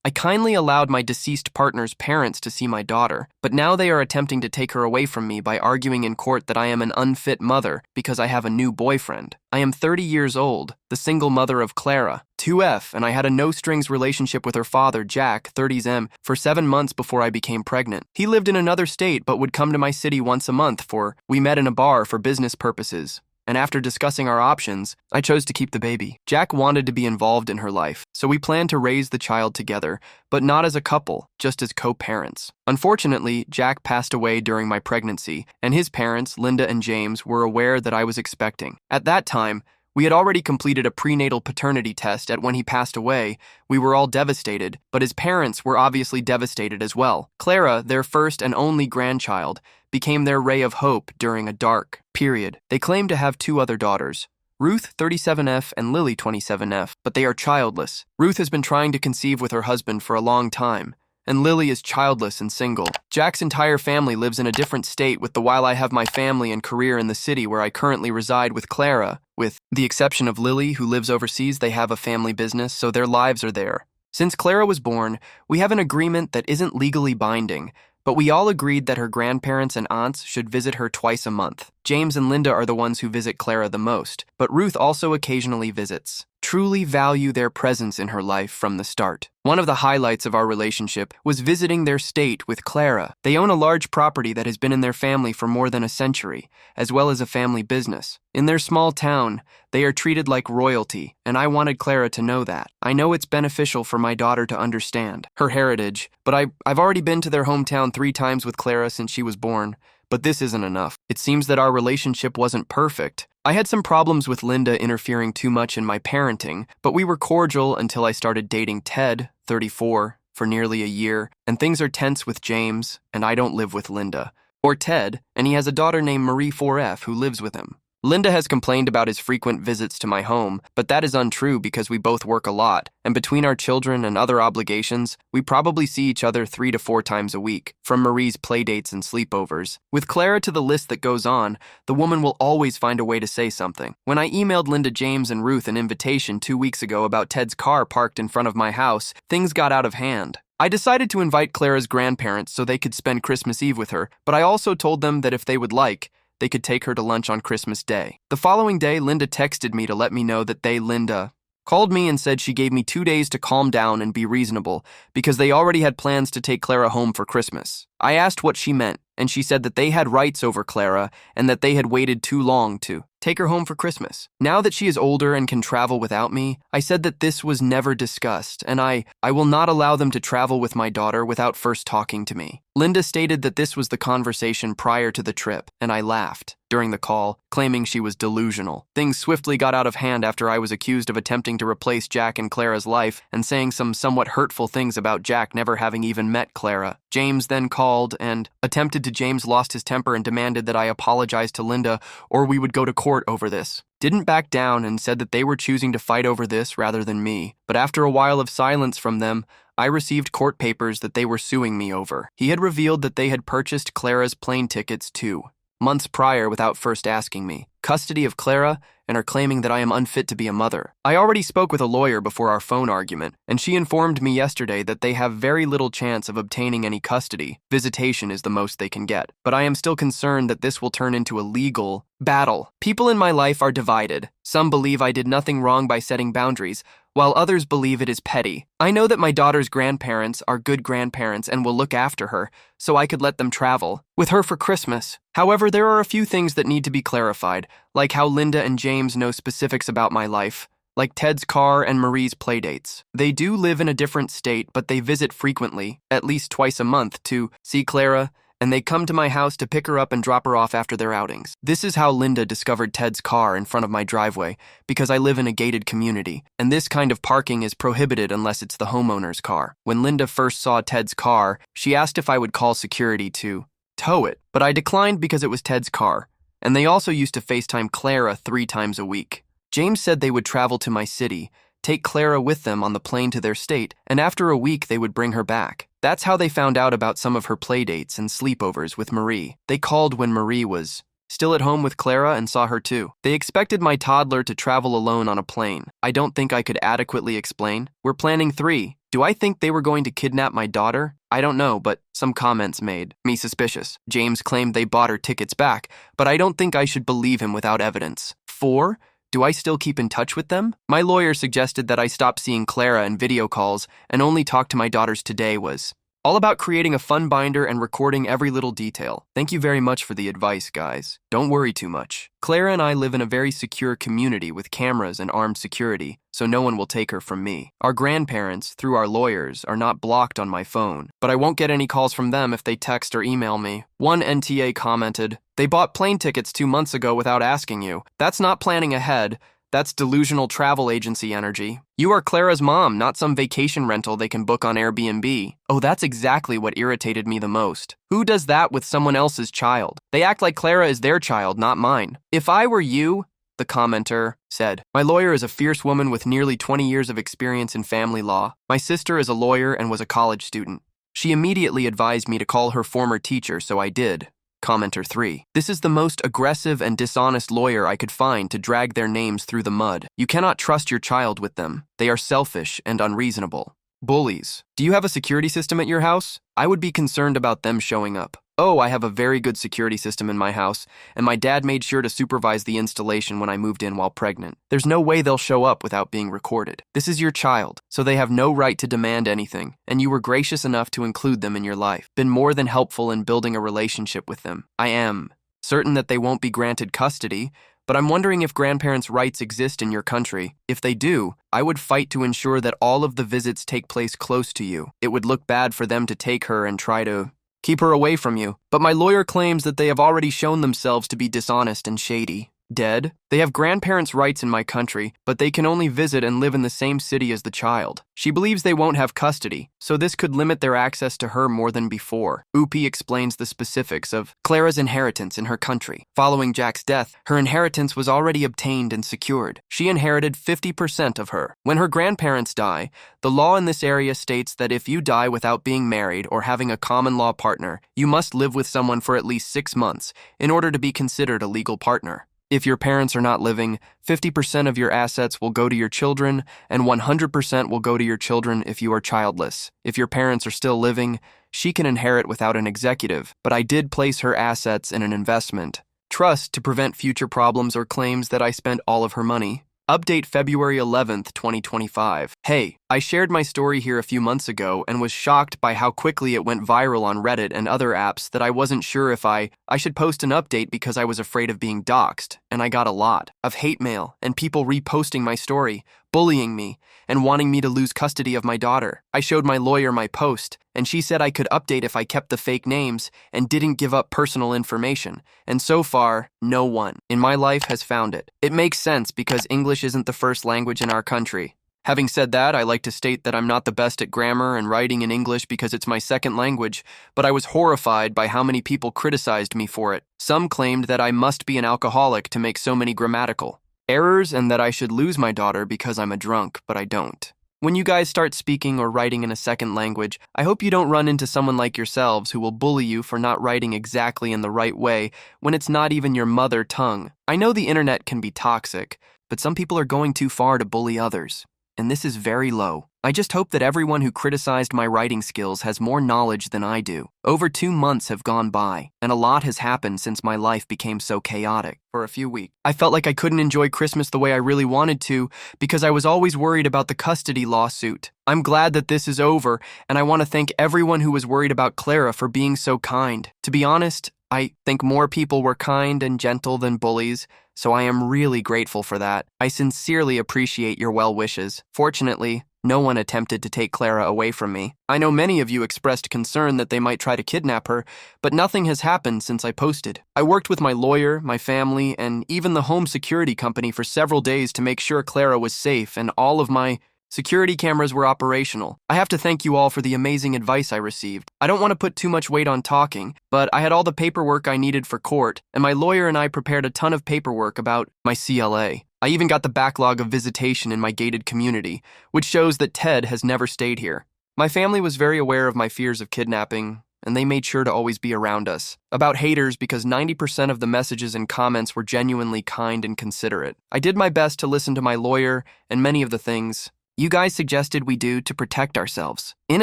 I kindly allowed my deceased partner's parents to see my daughter, but now they are attempting to take her away from me by arguing in court that I am an unfit mother because I have a new boyfriend. I am 30 years old, the single mother of Clara, 2F, and I had a no-strings relationship with her father, Jack, 30M, for 7 months before I became pregnant. He lived in another state but would come to my city once a month we met in a bar for business purposes. And after discussing our options, I chose to keep the baby. Jack wanted to be involved in her life, so we planned to raise the child together, but not as a couple, just as co-parents. Unfortunately, Jack passed away during my pregnancy, and his parents, Linda and James, were aware that I was expecting. At that time, we had already completed a prenatal paternity test, and when he passed away, we were all devastated, but his parents were obviously devastated as well. Clara, their first and only grandchild, became their ray of hope during a dark period. They claim to have 2 other daughters, Ruth, 37F, and Lily, 27F, but they are childless. Ruth has been trying to conceive with her husband for a long time, and Lily is childless and single. Jack's entire family lives in a different state while I have my family and career in the city where I currently reside with Clara. With the exception of Lily, who lives overseas, they have a family business, so their lives are there. Since Clara was born, we have an agreement that isn't legally binding, but we all agreed that her grandparents and aunts should visit her twice a month. James and Linda are the ones who visit Clara the most, but Ruth also occasionally visits. Truly value their presence in her life from the start. One of the highlights of our relationship was visiting their state with Clara. They own a large property that has been in their family for more than a century, as well as a family business. In their small town, they are treated like royalty, and I wanted Clara to know that. I know it's beneficial for my daughter to understand her heritage, but I've already been to their hometown 3 times with Clara since she was born. But this isn't enough. It seems that our relationship wasn't perfect. I had some problems with Linda interfering too much in my parenting, but we were cordial until I started dating Ted, 34, for nearly a year, and things are tense with James, and I don't live with Linda. Or Ted, and he has a daughter named Marie 4F who lives with him. Linda has complained about his frequent visits to my home, but that is untrue because we both work a lot, and between our children and other obligations, we probably see each other 3 to 4 times a week, from Marie's playdates and sleepovers. With Clara to the list that goes on, the woman will always find a way to say something. When I emailed Linda, James, and Ruth an invitation 2 weeks ago about Ted's car parked in front of my house, things got out of hand. I decided to invite Clara's grandparents so they could spend Christmas Eve with her, but I also told them that if they would like, they could take her to lunch on Christmas Day. The following day, Linda texted me to let me know that Linda called me and said she gave me 2 days to calm down and be reasonable because they already had plans to take Clara home for Christmas. I asked what she meant, and she said that they had rights over Clara and that they had waited too long to take her home for Christmas. Now that she is older and can travel without me, I said that this was never discussed, and I will not allow them to travel with my daughter without first talking to me. Linda stated that this was the conversation prior to the trip, and I laughed during the call, claiming she was delusional. Things swiftly got out of hand after I was accused of attempting to replace Jack in Clara's life and saying some somewhat hurtful things about Jack never having even met Clara. James then called and attempted to. James lost his temper and demanded that I apologize to Linda or we would go to court over this. Didn't back down and said that they were choosing to fight over this rather than me. But after a while of silence from them, I received court papers that they were suing me over. He had revealed that they had purchased Clara's plane tickets 2 months prior without first asking me, custody of Clara, and are claiming that I am unfit to be a mother. I already spoke with a lawyer before our phone argument, and she informed me yesterday that they have very little chance of obtaining any custody. Visitation is the most they can get. But I am still concerned that this will turn into a legal battle. People in my life are divided. Some believe I did nothing wrong by setting boundaries, while others believe it is petty. I know that my daughter's grandparents are good grandparents and will look after her, so I could let them travel with her for Christmas. However, there are a few things that need to be clarified, like how Linda and James know specifics about my life, like Ted's car and Marie's playdates. They do live in a different state, but they visit frequently, at least twice a month, to see Clara, and they come to my house to pick her up and drop her off after their outings. This is how Linda discovered Ted's car in front of my driveway, because I live in a gated community, and this kind of parking is prohibited unless it's the homeowner's car. When Linda first saw Ted's car, she asked if I would call security to tow it, but I declined because it was Ted's car, and they also used to FaceTime Clara 3 times a week. James said they would travel to my city, take Clara with them on the plane to their state, and after a week they would bring her back. That's how they found out about some of her playdates and sleepovers with Marie. They called when Marie was still at home with Clara and saw her too. They expected my toddler to travel alone on a plane. I don't think I could adequately explain. We're planning 3 Do I think they were going to kidnap my daughter? I don't know, but some comments made me suspicious. James claimed they bought her tickets back, but I don't think I should believe him without evidence. 4. Do I still keep in touch with them? My lawyer suggested that I stop seeing Clara in video calls and only talk to my daughters today was all about creating a fun binder and recording every little detail. Thank you very much for the advice, guys. Don't worry too much. Clara and I live in a very secure community with cameras and armed security, so no one will take her from me. Our grandparents, through our lawyers, are not blocked on my phone, but I won't get any calls from them if they text or email me. One NTA commented, "They bought plane tickets 2 months ago without asking you. That's not planning ahead. That's delusional travel agency energy. You are Clara's mom, not some vacation rental they can book on Airbnb." Oh, that's exactly what irritated me the most. Who does that with someone else's child? They act like Clara is their child, not mine. If I were you, the commenter said, my lawyer is a fierce woman with nearly 20 years of experience in family law. My sister is a lawyer and was a college student. She immediately advised me to call her former teacher, so I did. Commenter 3. This is the most aggressive and dishonest lawyer I could find to drag their names through the mud. You cannot trust your child with them. They are selfish and unreasonable. Bullies. Do you have a security system at your house? I would be concerned about them showing up. Oh, I have a very good security system in my house, and my dad made sure to supervise the installation when I moved in while pregnant. There's no way they'll show up without being recorded. This is your child, so they have no right to demand anything, and you were gracious enough to include them in your life. Been more than helpful in building a relationship with them. I am certain that they won't be granted custody, but I'm wondering if grandparents' rights exist in your country. If they do, I would fight to ensure that all of the visits take place close to you. It would look bad for them to take her and try to keep her away from you. But my lawyer claims that they have already shown themselves to be dishonest and shady. Dead? They have grandparents' rights in my country, but they can only visit and live in the same city as the child. She believes they won't have custody, so this could limit their access to her more than before. Upi explains the specifics of Clara's inheritance in her country. Following Jack's death, her inheritance was already obtained and secured. She inherited 50% of her. When her grandparents die, the law in this area states that if you die without being married or having a common law partner, you must live with someone for at least 6 months in order to be considered a legal partner. If your parents are not living, 50% of your assets will go to your children, and 100% will go to your children if you are childless. If your parents are still living, she can inherit without an executive, but I did place her assets in an investment trust to prevent future problems or claims that I spent all of her money. Update February 11th, 2025. Hey, I shared my story here a few months ago and was shocked by how quickly it went viral on Reddit and other apps that I wasn't sure if I should post an update because I was afraid of being doxxed, and I got a lot of hate mail and people reposting my story, bullying me, and wanting me to lose custody of my daughter. I showed my lawyer my post, and she said I could update if I kept the fake names and didn't give up personal information. And so far, no one in my life has found it. It makes sense because English isn't the first language in our country. Having said that, I like to state that I'm not the best at grammar and writing in English because it's my second language, but I was horrified by how many people criticized me for it. Some claimed that I must be an alcoholic to make so many grammatical errors and that I should lose my daughter because I'm a drunk, but I don't. When you guys start speaking or writing in a second language, I hope you don't run into someone like yourselves who will bully you for not writing exactly in the right way when it's not even your mother tongue. I know the internet can be toxic, but some people are going too far to bully others, and this is very low. I just hope that everyone who criticized my writing skills has more knowledge than I do. Over 2 months have gone by, and a lot has happened since my life became so chaotic. For a few weeks, I felt like I couldn't enjoy Christmas the way I really wanted to because I was always worried about the custody lawsuit. I'm glad that this is over, and I want to thank everyone who was worried about Clara for being so kind. To be honest, I think more people were kind and gentle than bullies, so I am really grateful for that. I sincerely appreciate your well wishes. Fortunately, no one attempted to take Clara away from me. I know many of you expressed concern that they might try to kidnap her, but nothing has happened since I posted. I worked with my lawyer, my family, and even the home security company for several days to make sure Clara was safe and all of my security cameras were operational. I have to thank you all for the amazing advice I received. I don't want to put too much weight on talking, but I had all the paperwork I needed for court, and my lawyer and I prepared a ton of paperwork about my CLA. I even got the backlog of visitation in my gated community, which shows that Ted has never stayed here. My family was very aware of my fears of kidnapping, and they made sure to always be around us. About haters, because 90% of the messages and comments were genuinely kind and considerate. I did my best to listen to my lawyer, and many of the things you guys suggested we do to protect ourselves. In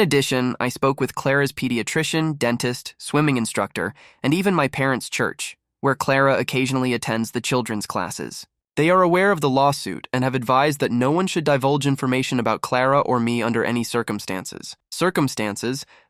addition, I spoke with Clara's pediatrician, dentist, swimming instructor, and even my parents' church, where Clara occasionally attends the children's classes. They are aware of the lawsuit and have advised that no one should divulge information about Clara or me under any circumstances.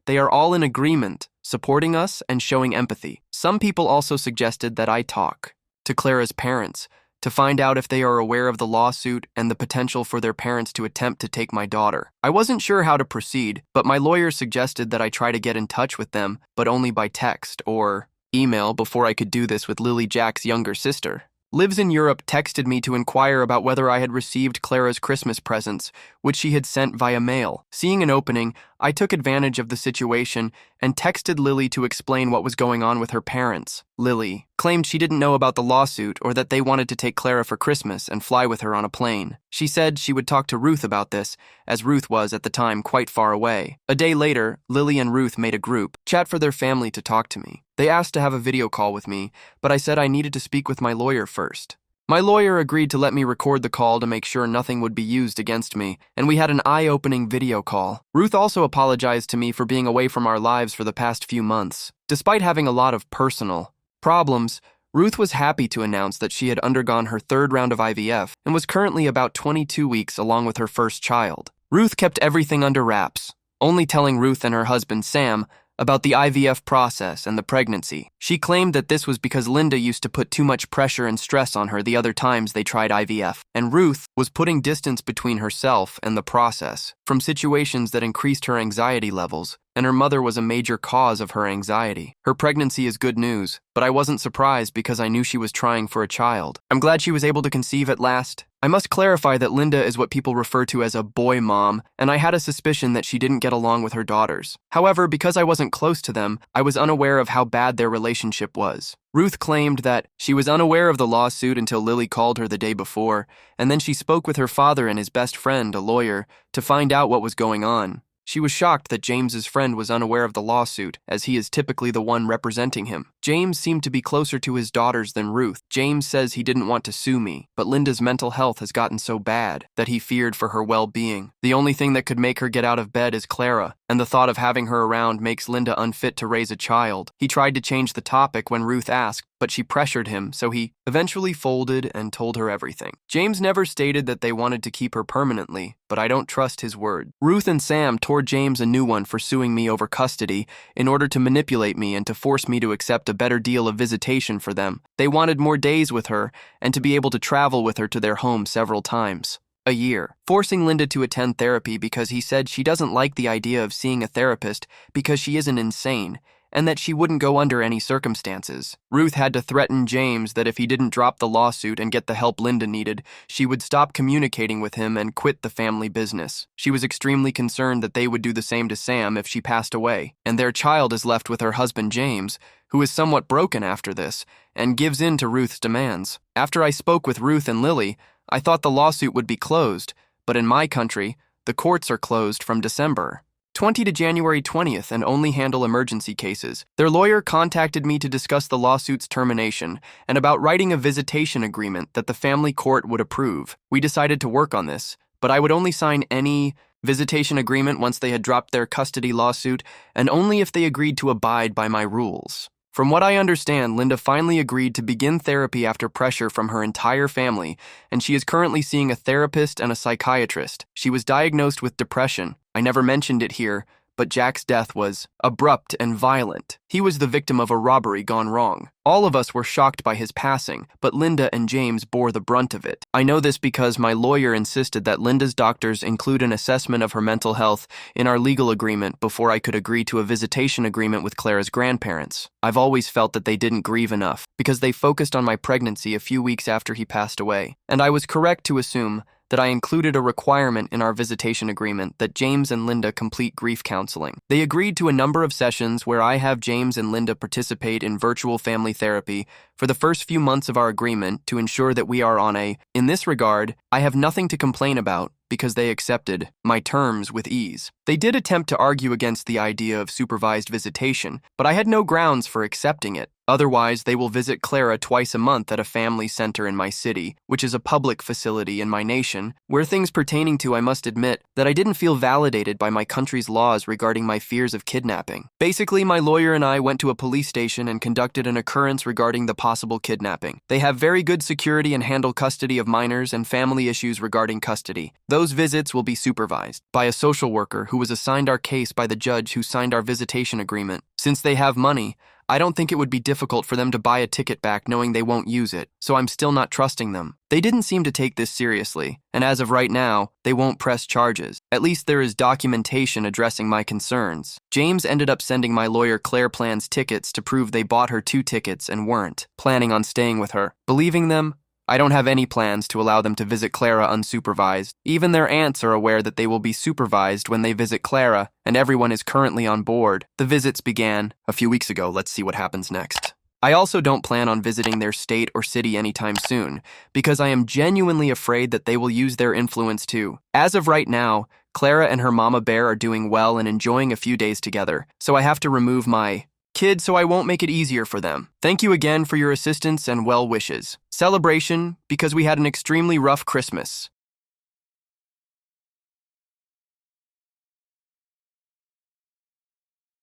They are all in agreement, supporting us and showing empathy. Some people also suggested that I talk to Clara's parents to find out if they are aware of the lawsuit and the potential for their parents to attempt to take my daughter. I wasn't sure how to proceed, but my lawyer suggested that I try to get in touch with them, but only by text or email before I could do this with Lily, Jack's younger sister. Lives in Europe texted me to inquire about whether I had received Clara's Christmas presents, which she had sent via mail. Seeing an opening, I took advantage of the situation and texted Lily to explain what was going on with her parents. Lily claimed she didn't know about the lawsuit or that they wanted to take Clara for Christmas and fly with her on a plane. She said she would talk to Ruth about this, as Ruth was at the time quite far away. A day later, Lily and Ruth made a group chat for their family to talk to me. They asked to have a video call with me, but I said I needed to speak with my lawyer first. My lawyer agreed to let me record the call to make sure nothing would be used against me, and we had an eye-opening video call. Ruth also apologized to me for being away from our lives for the past few months. Despite having a lot of personal problems, Ruth was happy to announce that she had undergone her third round of IVF and was currently about 22 weeks along with her first child. Ruth kept everything under wraps, only telling Ruth and her husband Sam about the IVF process and the pregnancy. She claimed that this was because Linda used to put too much pressure and stress on her the other times they tried IVF, and Ruth was putting distance between herself and the process from situations that increased her anxiety levels, and her mother was a major cause of her anxiety. Her pregnancy is good news, but I wasn't surprised because I knew she was trying for a child. I'm glad she was able to conceive at last. I must clarify that Linda is what people refer to as a boy mom, and I had a suspicion that she didn't get along with her daughters. However, because I wasn't close to them, I was unaware of how bad their relationship was. Ruth claimed that she was unaware of the lawsuit until Lily called her the day before, and then she spoke with her father and his best friend, a lawyer, to find out what was going on. She was shocked that James's friend was unaware of the lawsuit, as he is typically the one representing him. James seemed to be closer to his daughters than Ruth. James says he didn't want to sue me, but Linda's mental health has gotten so bad that he feared for her well-being. The only thing that could make her get out of bed is Clara, and the thought of having her around makes Linda unfit to raise a child. He tried to change the topic when Ruth asked, but she pressured him, so he eventually folded and told her everything. James never stated that they wanted to keep her permanently, but I don't trust his word. Ruth and Sam tore James a new one for suing me over custody in order to manipulate me and to force me to accept a better deal of visitation for them. They wanted more days with her and to be able to travel with her to their home several times a year, forcing Linda to attend therapy because he said she doesn't like the idea of seeing a therapist because she isn't insane, and that she wouldn't go under any circumstances. Ruth had to threaten James that if he didn't drop the lawsuit and get the help Linda needed, she would stop communicating with him and quit the family business. She was extremely concerned that they would do the same to Sam if she passed away, and their child is left with her husband James, who is somewhat broken after this, and gives in to Ruth's demands. After I spoke with Ruth and Lily, I thought the lawsuit would be closed, but in my country, the courts are closed from December 20 to January 20th and only handle emergency cases. Their lawyer contacted me to discuss the lawsuit's termination and about writing a visitation agreement that the family court would approve. We decided to work on this, but I would only sign any visitation agreement once they had dropped their custody lawsuit and only if they agreed to abide by my rules. From what I understand, Linda finally agreed to begin therapy after pressure from her entire family, and she is currently seeing a therapist and a psychiatrist. She was diagnosed with depression. I never mentioned it here, but Jack's death was abrupt and violent. He was the victim of a robbery gone wrong. All of us were shocked by his passing, but Linda and James bore the brunt of it. I know this because my lawyer insisted that Linda's doctors include an assessment of her mental health in our legal agreement before I could agree to a visitation agreement with Clara's grandparents. I've always felt that they didn't grieve enough because they focused on my pregnancy a few weeks after he passed away, and I was correct to assume that I included a requirement in our visitation agreement that James and Linda complete grief counseling. They agreed to a number of sessions where I have James and Linda participate in virtual family therapy for the first few months of our agreement to ensure that we are on a. In this regard, I have nothing to complain about because they accepted my terms with ease. They did attempt to argue against the idea of supervised visitation, but I had no grounds for accepting it. Otherwise, they will visit Clara twice a month at a family center in my city, which is a public facility in my nation, where things pertaining to, I must admit, that I didn't feel validated by my country's laws regarding my fears of kidnapping. Basically, my lawyer and I went to a police station and conducted an occurrence regarding the possible kidnapping. They have very good security and handle custody of minors and family issues regarding custody. Those visits will be supervised by a social worker who was assigned our case by the judge who signed our visitation agreement. Since they have money, I don't think it would be difficult for them to buy a ticket back knowing they won't use it, so I'm still not trusting them. They didn't seem to take this seriously, and as of right now, they won't press charges. At least there is documentation addressing my concerns. James ended up sending my lawyer Claire plans tickets to prove they bought her 2 tickets and weren't planning on staying with her. Believing them, I don't have any plans to allow them to visit Clara unsupervised. Even their aunts are aware that they will be supervised when they visit Clara, and everyone is currently on board. The visits began a few weeks ago. Let's see what happens next. I also don't plan on visiting their state or city anytime soon, because I am genuinely afraid that they will use their influence too. As of right now, Clara and her mama bear are doing well and enjoying a few days together, so I have to remove my kid so I won't make it easier for them. Thank you again for your assistance and well wishes. Celebration because we had an extremely rough Christmas.